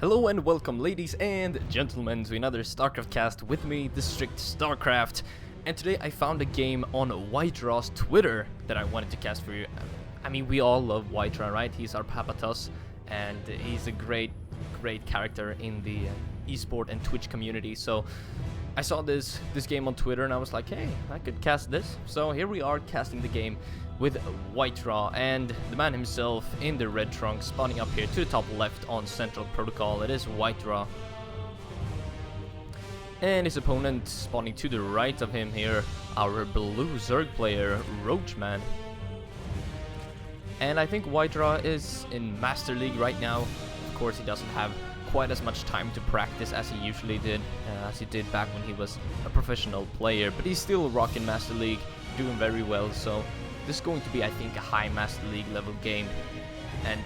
Hello and welcome, ladies and gentlemen, to another StarCraft cast with me, the Strict StarCraft. And today I found a game on WhiteRa's Twitter that I wanted to cast for you. I mean, we all love WhiteRa, right? He's our Papatos, and he's a great character in the esport and Twitch community. So I saw this game on Twitter and I was like, hey, I could cast this. So here we are casting the game with WhiteRa and the man himself in the red trunk, spawning up here to the top left on Central Protocol. It is WhiteRa. And his opponent spawning to the right of him here, our blue Zerg player, Roachman. And I think WhiteRa is in Master League right now. Of course, he doesn't have quite as much time to practice as he usually did, as he did back when he was a professional player. But he's still rocking Master League, doing very well. So this is going to be, I think, a high Master League level game. And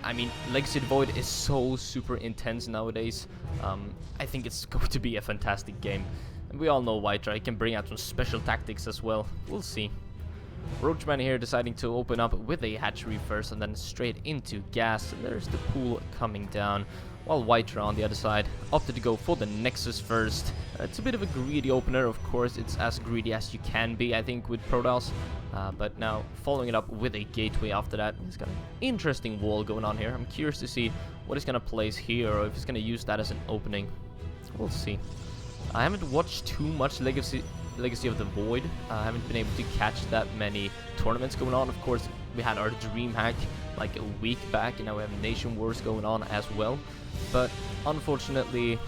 I mean, Legacy of the Void is so super intense nowadays. I think it's going to be a fantastic game. And we all know WhiteRa, he can bring out some special tactics as well. We'll see. Roachman here deciding to open up with a hatchery first and then straight into gas. And there's the pool coming down. While WhiteRa on the other side opted to go for the Nexus first. It's a bit of a greedy opener, of course. It's as greedy as you can be, I think, with Protoss. But now following it up with a gateway after that. He's got an interesting wall going on here. I'm curious to see what he's going to place here, or if he's going to use that as an opening. We'll see. I haven't watched too much Legacy of the Void. I haven't been able to catch that many tournaments going on. Of course, we had our DreamHack like a week back, and now we have Nation Wars going on as well. But unfortunately,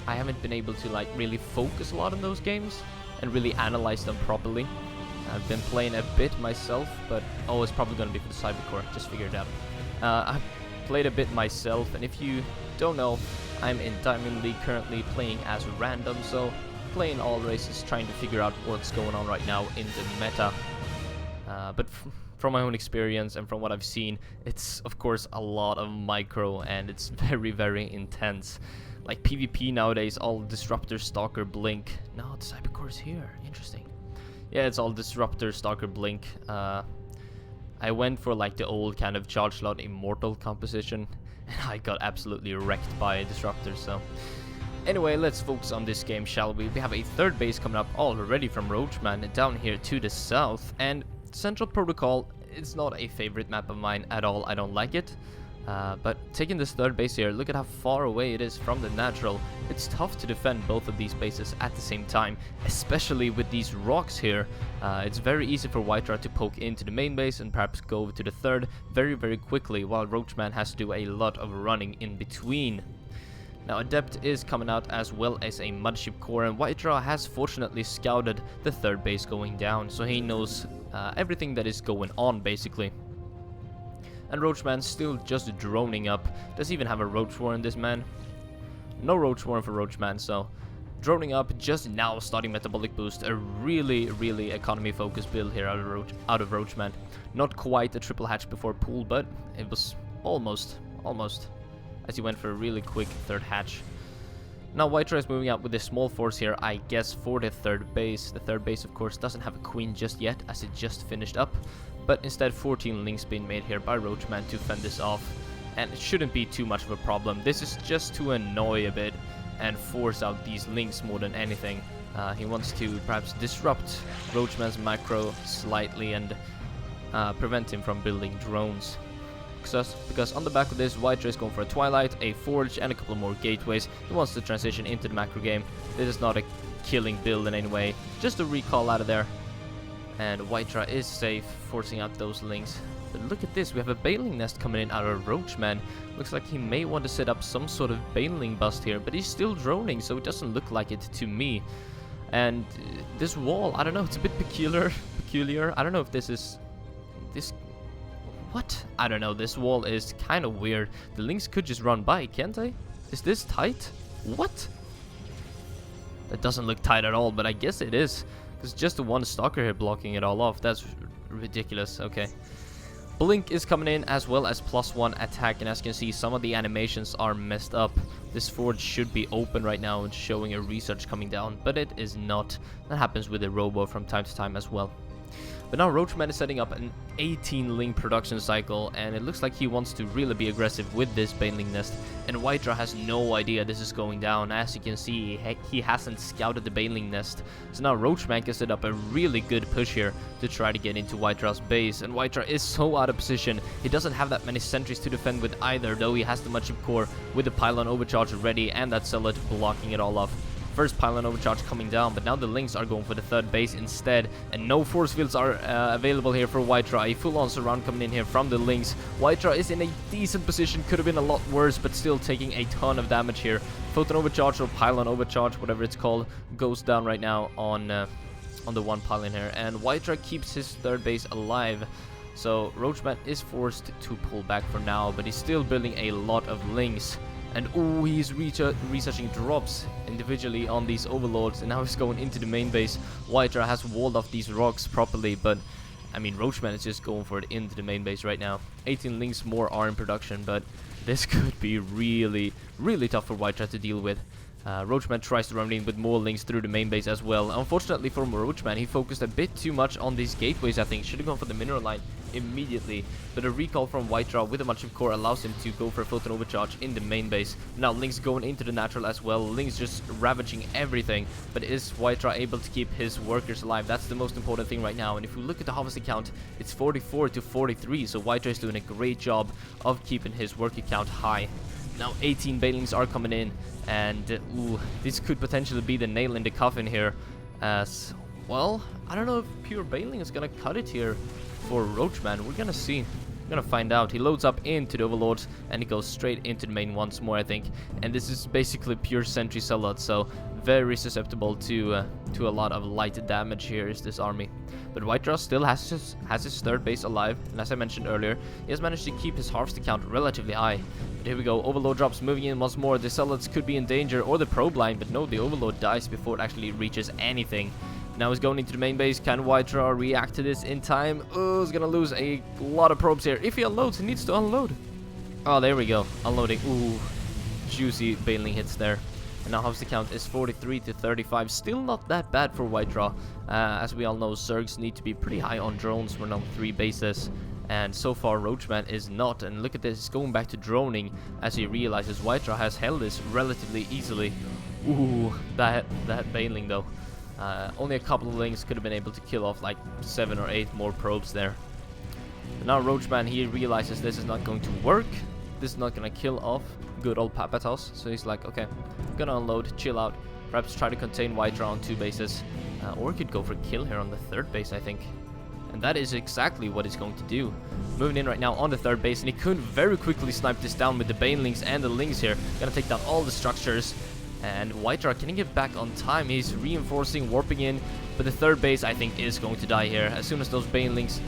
I haven't been able to like really focus a lot on those games and really analyze them properly. I've been playing a bit myself, but it's probably going to be for the Cybercore. Just figured it out. I've played a bit myself, and if you don't know, I'm in Diamond League currently playing as random, so playing all races, trying to figure out what's going on right now in the meta. But from my own experience and from what I've seen, it's of course a lot of micro, and it's very, very intense. Like PvP nowadays, all Disruptor, Stalker, Blink. No, the Cybercore's here. Interesting. Yeah, it's all Disruptor, Stalker, Blink. I went for like the old kind of Charge Slot Immortal composition, and I got absolutely wrecked by Disruptor, so... Anyway, let's focus on this game, shall we? We have a third base coming up already from Roachman down here to the south, and Central Protocol, it's not a favorite map of mine at all. I don't like it. But taking this third base here, look at how far away it is from the natural. It's tough to defend both of these bases at the same time, especially with these rocks here. It's very easy for WhiteRa to poke into the main base and perhaps go to the third very, very quickly, while Roachman has to do a lot of running in between. Now, Adept is coming out as well as a Mudship core, and WhiteRa has fortunately scouted the third base going down, so he knows everything that is going on, basically. And Roachman's still just droning up. Does he even have a Roach Warren, this man? No Roach Warren for Roachman, so droning up, just now starting Metabolic Boost. A really, really economy-focused build here out of Roachman. Not quite a triple hatch before pool, but it was almost, as he went for a really quick third hatch. Now WhiteRa is moving out with a small force here, I guess, for the third base. The third base, of course, doesn't have a queen just yet, as it just finished up. But instead, 14 links being made here by Roachman to fend this off. And it shouldn't be too much of a problem. This is just to annoy a bit and force out these links more than anything. He wants to perhaps disrupt Roachman's macro slightly and prevent him from building drones. Because on the back of this, WhiteRa is going for a Twilight, a Forge, and a couple more gateways. He wants to transition into the macro game. This is not a killing build in any way, just a recall out of there. And WhiteRa is safe, forcing out those links. But look at this, we have a Baneling Nest coming in out of Roachman. Looks like he may want to set up some sort of Baneling bust here, but he's still droning, so it doesn't look like it to me. And this wall, I don't know, it's a bit peculiar. I don't know if this is... What? I don't know, this wall is kind of weird. The links could just run by, can't they? Is this tight? What? That doesn't look tight at all, but I guess it is. There's just the one Stalker here blocking it all off. That's ridiculous. Okay. Blink is coming in as well as +1 attack, and as you can see, some of the animations are messed up. This forge should be open right now and showing a research coming down, but it is not. That happens with the robo from time to time as well. But now Roachman is setting up an 18 Ling production cycle, and it looks like he wants to really be aggressive with this Baneling nest, and WhiteRa has no idea this is going down. As you can see, he hasn't scouted the Baneling nest, so now Roachman can set up a really good push here to try to get into WhiteRa's base, and WhiteRa is so out of position. He doesn't have that many sentries to defend with either, though he has the Mudship Core with the Pylon Overcharge ready and that Zealot blocking it all off. First Pylon Overcharge coming down, but now the Lings are going for the third base instead, and no force fields are available here for WhiteRa. A full-on surround coming in here from the Lings. WhiteRa is in a decent position, could have been a lot worse, but still taking a ton of damage here. Photon Overcharge or Pylon Overcharge, whatever it's called, goes down right now on the one pylon here, and WhiteRa keeps his third base alive. So Roachman is forced to pull back for now, but he's still building a lot of Lings. And oh, he's researching drops individually on these overlords, and now he's going into the main base. WhiteRa has walled off these rocks properly, but I mean, Roachman is just going for it into the main base right now. 18 Lings more are in production, but this could be really, really tough for WhiteRa to deal with. Roachman tries to run in with more Lings through the main base as well. Unfortunately for Roachman, he focused a bit too much on these gateways, I think. Should have gone for the mineral line immediately, but a recall from WhiteRa with a Mudship Core allows him to go for a Photon Overcharge in the main base. Now Lings going into the natural as well. Lings just ravaging everything, but is WhiteRa able to keep his workers alive? That's the most important thing right now, and if we look at the harvest count, it's 44 to 43, so WhiteRa is doing a great job of keeping his worker count high. Now 18 Banelings are coming in, and ooh, this could potentially be the nail in the coffin here, as well. I don't know if pure Baneling is gonna cut it here for Roachman. We're gonna see. We're gonna find out. He loads up into the Overlords and he goes straight into the main once more, I think. And this is basically pure Sentry Zealot, so very susceptible to a lot of light damage here is this army. But WhiteRa still has his third base alive, and as I mentioned earlier, he has managed to keep his harvest count relatively high. But here we go, Overlord drops moving in once more. The Zealots could be in danger, or the probe line, but no, the Overlord dies before it actually reaches anything. Now he's going into the main base. Can WhiteRa react to this in time? Oh, he's gonna lose a lot of probes here. If he unloads, he needs to unload. Oh, there we go, unloading. Ooh, juicy Baneling hits there. And now harvest count is 43 to 35. Still not that bad for WhiteRa. As we all know, Zergs need to be pretty high on drones when on 3 bases. And so far, Roachman is not. And look at this, he's going back to droning as he realizes WhiteRa has held this relatively easily. Ooh, that Baneling though. Only a couple of Lings could have been able to kill off like 7 or 8 more probes there. But now Roachman, he realizes this is not going to work. This is not going to kill off good old Papatos. So he's like, okay, I'm gonna unload, chill out, perhaps try to contain WhiteRa on 2 bases. Or he could go for kill here on the 3rd base, I think. And that is exactly what he's going to do. Moving in right now on the 3rd base, and he could very quickly snipe this down with the Banelings and the Lings here. Gonna take down all the structures. And WhiteRa, can he get back on time? He's reinforcing, warping in, but the 3rd base, I think, is going to die here. As soon as those Banelings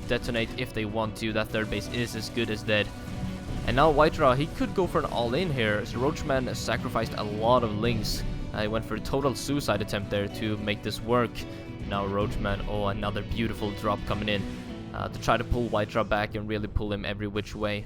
detonate, if they want to, that 3rd base is as good as dead. And now WhiteRa, he could go for an all-in here. So Roachman sacrificed a lot of Lings. He went for a total suicide attempt there to make this work. Now Roachman, oh, another beautiful drop coming in to try to pull WhiteRa back and really pull him every which way.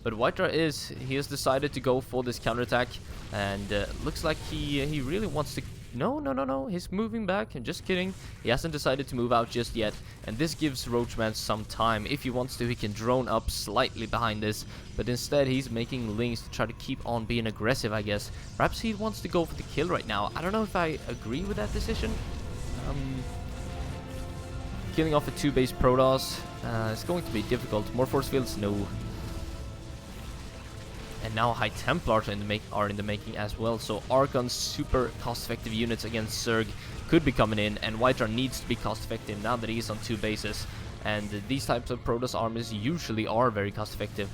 But WhiteRa he has decided to go for this counterattack, and looks like he really wants to. No, he's moving back. Just kidding. He hasn't decided to move out just yet, and this gives Roachman some time. If he wants to, he can drone up slightly behind this, but instead he's making Lings to try to keep on being aggressive, I guess. Perhaps he wants to go for the kill right now. I don't know if I agree with that decision. Killing off a 2-base Protoss, it's going to be difficult. More force fields? No. And now High Templars are in the making as well. So Archon's super cost-effective units against Zerg could be coming in, and WhiteRa needs to be cost-effective now that he's on 2 bases. And these types of Protoss armies usually are very cost-effective.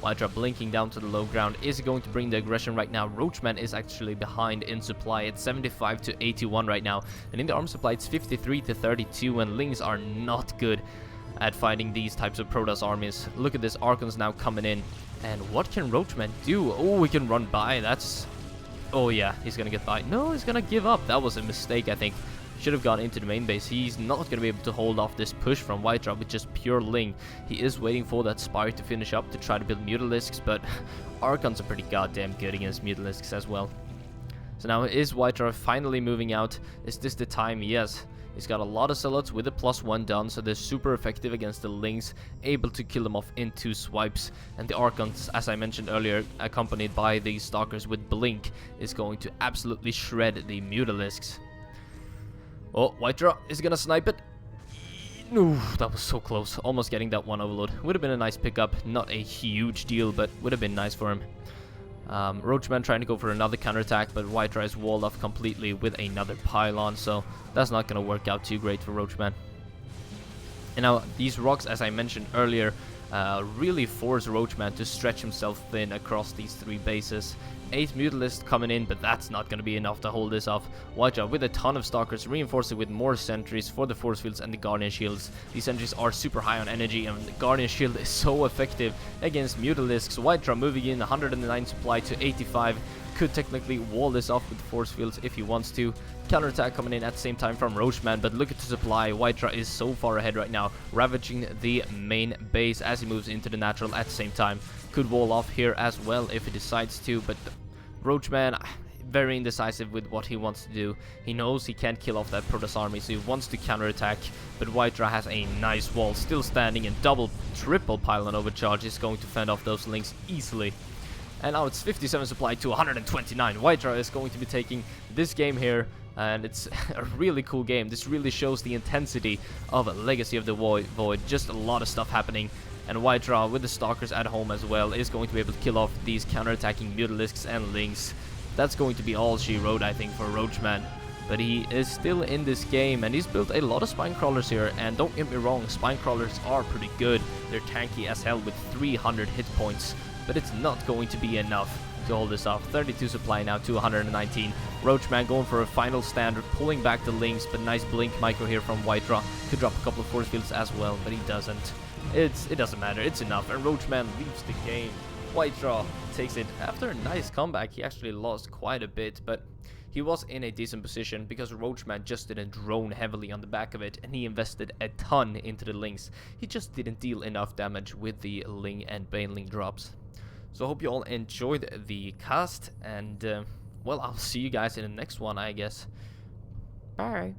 WhiteRa blinking down to the low ground is going to bring the aggression right now. Roachman is actually behind in supply. It's 75 to 81 right now, and in the arm supply it's 53 to 32, and Lings are not good at fighting these types of Protoss armies. Look at this, Archon's now coming in. And what can Roachman do? Oh, he can run by. That's... Oh yeah, he's gonna get by. No, he's gonna give up. That was a mistake, I think. Should have gone into the main base. He's not gonna be able to hold off this push from WhiteRa with just pure Ling. He is waiting for that Spire to finish up to try to build Mutalisks, but Archons are pretty goddamn good against Mutalisks as well. So now is WhiteRa finally moving out? Is this the time? Yes. He's got a lot of zealots with a +1 done, so they're super effective against the Lynx, able to kill them off in 2 swipes. And the Archons, as I mentioned earlier, accompanied by these Stalkers with Blink, is going to absolutely shred the Mutalisks. Oh, WhiteRa is gonna snipe it. Ooh, that was so close. Almost getting that one overload. Would have been a nice pickup. Not a huge deal, but would have been nice for him. Roachman trying to go for another counterattack, but WhiteRa is walled off completely with another pylon, so that's not going to work out too great for Roachman. And now, these rocks, as I mentioned earlier, really force Roachman to stretch himself thin across these 3 bases. 8 Mutalisks coming in, but that's not going to be enough to hold this off. WhiteRa with a ton of Stalkers, reinforcing with more sentries for the force fields and the Guardian Shields. These sentries are super high on energy, and the Guardian Shield is so effective against Mutalisks. WhiteRa moving in 109 supply to 85. Could technically wall this off with force fields if he wants to. Counterattack coming in at the same time from Roachman, but look at the supply. WhiteRa is so far ahead right now, ravaging the main base as he moves into the natural at the same time. Could wall off here as well if he decides to, but Roachman very indecisive with what he wants to do. He knows he can't kill off that Protoss army, so he wants to counterattack, but WhiteRa has a nice wall still standing, and triple pylon overcharge is going to fend off those Lynx easily. And now it's 57 supply to 129. WhiteRa is going to be taking this game here, and it's a really cool game. This really shows the intensity of Legacy of the Void. Just a lot of stuff happening. And WhiteRa, with the Stalkers at home as well, is going to be able to kill off these counterattacking Mutalisks and Lynx. That's going to be all she wrote, I think, for Roachman. But he is still in this game, and he's built a lot of spine crawlers here. And don't get me wrong, spine crawlers are pretty good. They're tanky as hell with 300 hit points. But it's not going to be enough to hold this off. 32 supply now to 119. Roachman going for a final stand, pulling back the Lynx, but nice blink micro here from WhiteRa. Could drop a couple of force fields as well, but he doesn't. It doesn't matter, it's enough, and Roachman leaves the game. WhiteRa takes it. After a nice comeback, he actually lost quite a bit, but he was in a decent position because Roachman just didn't drone heavily on the back of it, and he invested a ton into the Lynx. He just didn't deal enough damage with the Ling and Baneling drops. So I hope you all enjoyed the cast, and well, I'll see you guys in the next one, I guess. Bye.